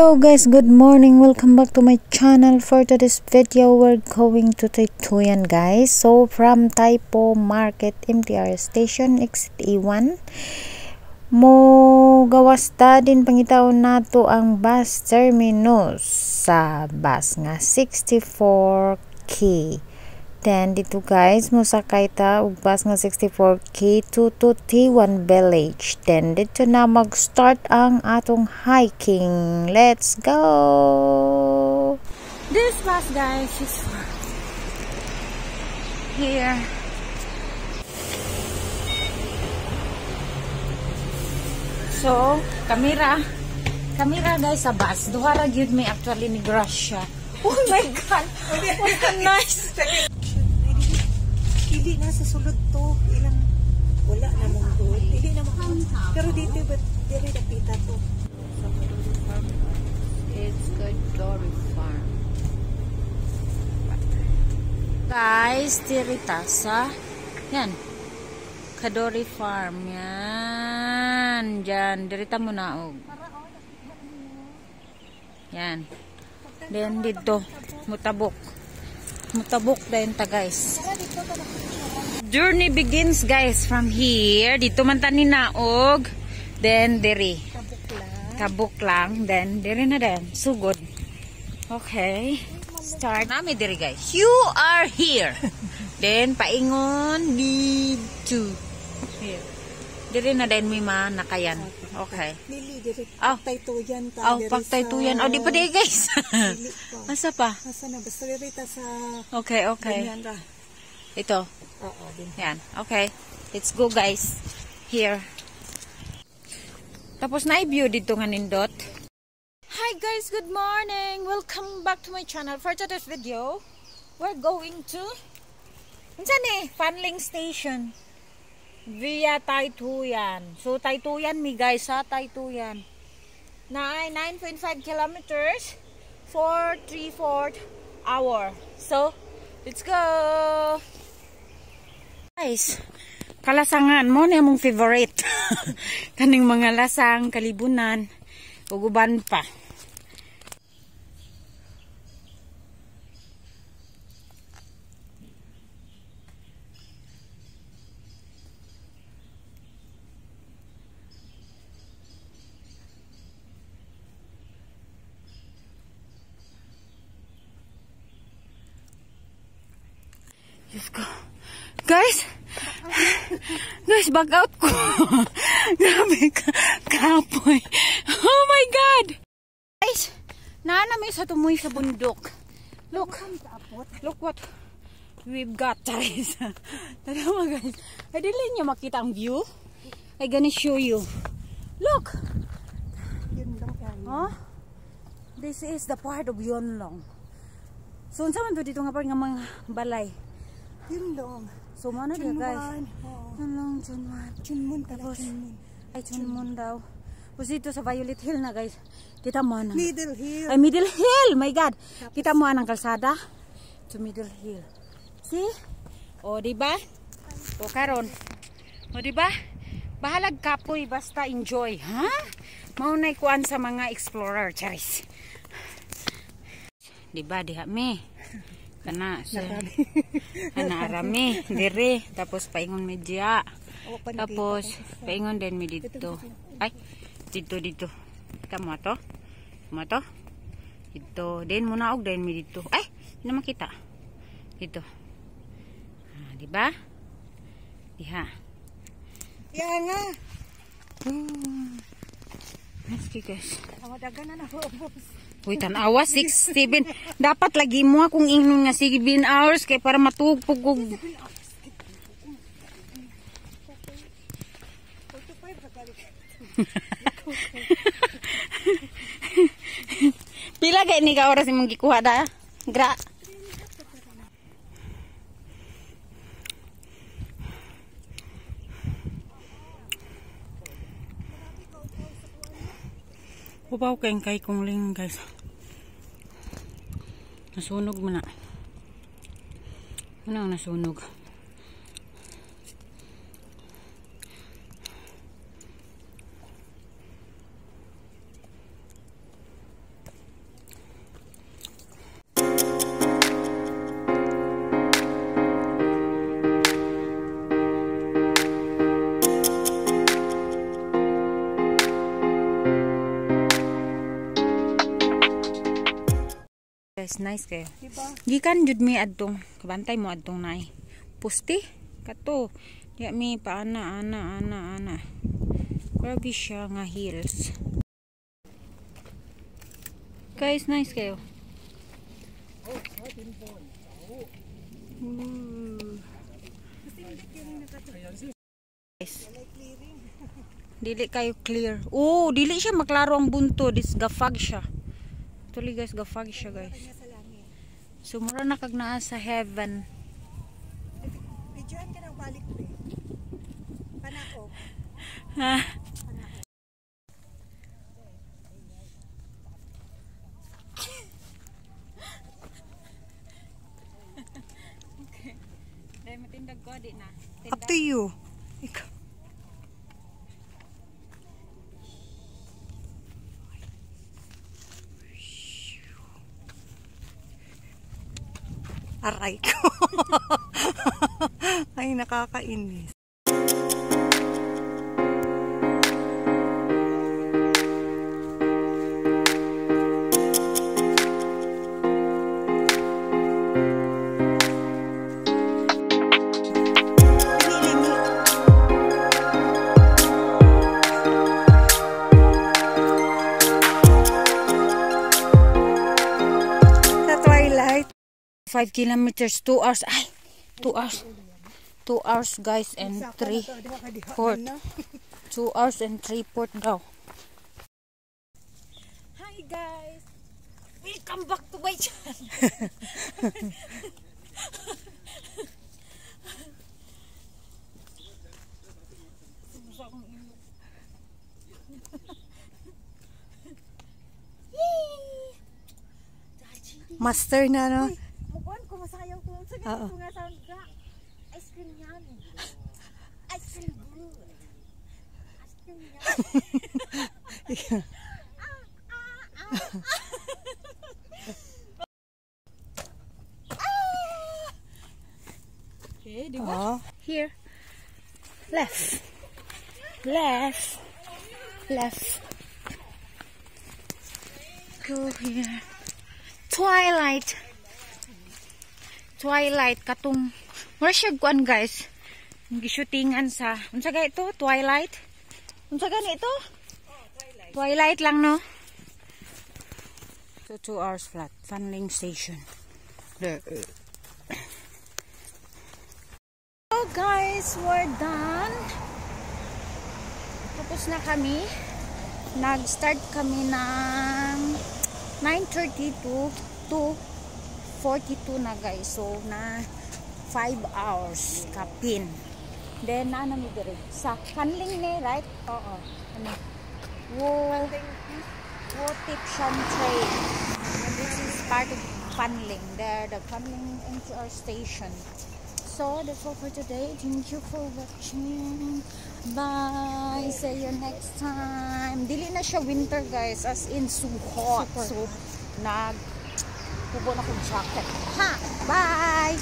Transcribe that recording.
Hello guys, good morning. Welcome back to my channel. For today's video, we're going to Taytuyan guys. So from Taipo Market MTR Station exit A1 mo gawas ta din pangitaon nato ang bus terminus sa bus nga 64K. Then dito guys mo sakay ta og bus nga 64K to T1 Village. Then dito na mag-start ang atong hiking. Let's go. This bus guys is here. So, kamera guys sa bus. Duha ra gyud me actually ni Gracia. Oh my god. What a nice. Hindi na sa sulod to. Ilang wala na mong doon. Hindi na mong pero dito ba't dito nakita to? It's Kadori Farm. Guys, tirita sa yan. Kadori Farm. Yan. Diyan. Dirita mo na. Oh. Yan. Then dito. Mutabok din ta guys. Journey begins guys from here. Dito man ta ni naog. Then diri. Kabuk lang. Then diri na din. Sugod. Okay. Start. Nami diri guys. You are here. Then paingon dito. Here. Diri na din may nakayan. Okay. Lili diri. Oh. Taytuyan ta. Oh, pagtaytuyan. Oh, di pa di guys. Asa pa? Asa na basta diri ta sa Okay. Ito. Oo, din. Yan. Okay. Let's go guys. Here. Tapos na i-view dito nga nindot. Hi guys, good morning. Welcome back to my channel. For today's video, we're going to Fanling Station via Taytuyan. So Taytuyan mi guys ha, Taytuyan. Na ay 9.5 kilometers for 3/4 hour. So, let's go. Guys, kalasangan mo na mong favorite. Kaning mga lasang, kalibunan, uguban pa. Diyos ko. Guys, back out ko. Grabe ka, kapoy. Oh my God. Guys, naanamay sa tumoy sa bundok. Look what we've got, guys. Tanawa guys. Ay, dili niyo makita ang view. I gonna show you. Look. Huh? This is the part of Yonlong. So, unsa man to dito nga part nga mga balay. Yonlong. So, mana dia guys? Yonlong, Chunmun. Tapos, ay Chunmun daw. Tapos dito sa Violet Hill na guys. Kita mo anang. Middle Hill. Ay, Middle Hill! My God! Kita mo anang kalsada? To Middle Hill. See? O, diba? O, karon. O, diba? Bahalag kapoy, basta enjoy. Ha? Maunay kuan sa mga explorer, charis. Diba, diha me? Kana sa arami dire tapos paingon medya tapos paingon din mi dito ay dito kamo to dito din muna og din mi dito ay hindi na makita dito di ba diha yan nga Maski guys. Dagan na ako. Uy, tanawa, 6-7. Dapat lagi mo akong ingnon nga 7 hours kay para matugpog ko. Pila kay ni ka oras imong gikuha da? Gra. Upaw kay kong ling guys. Nasunog mo na. Ano ang nasunog? guys, nice kayo. Diba? Gikan jud mi adtong kabantay mo adtong nay. Pusti kato. Di mi paana ana. Grabe siya nga heels. Guys, nice kayo. Guys. Dili kayo clear. Oh, dili siya maklaro ang bunto. This gafag siya. Actually guys, gafag siya guys. Sumura na kag naa sa heaven. Videoan ka ng balik ko eh. Panako. Ha? Okay. Dahil matindag ko, di na. Up to you. Ikaw. Aray ko. Ay, nakakainis. Sa twilight. 5 kilometers, 2 hours. Ay, 2 hours. 2 hours guys and 3 port. 2 hours and 3 port daw. Hi guys. Welcome back to my channel. Master na, no? Mukuan ko masayaw ko sa Oo. ganito nga sound ka. Ice cream yan. Ice cream good. Ice cream yan. Okay, di Oh. Here. Left. Left. Left. Go here. Twilight. Twilight katong mura siya kuan guys. Gishootingan sa unsa ga ito? Twilight. Unsa gani ito? Twilight lang no. So 2 hours flat. Funneling station. There. So guys, we're done. Tapos na kami. Nag-start kami ng 9:30 to 2:42 na guys. So na 5 hours kapin. Then ano mi dire? Sa Kanling ni, right? Oo. Ano? Wo Tip Shan Train. And this is part of Kanling. There, the Kanling MTR station. So that's all for today. Thank you for watching. Bye. See you next time. Dili na siya winter guys, as in so hot. So nag kubo na ko jacket. Ha. Bye.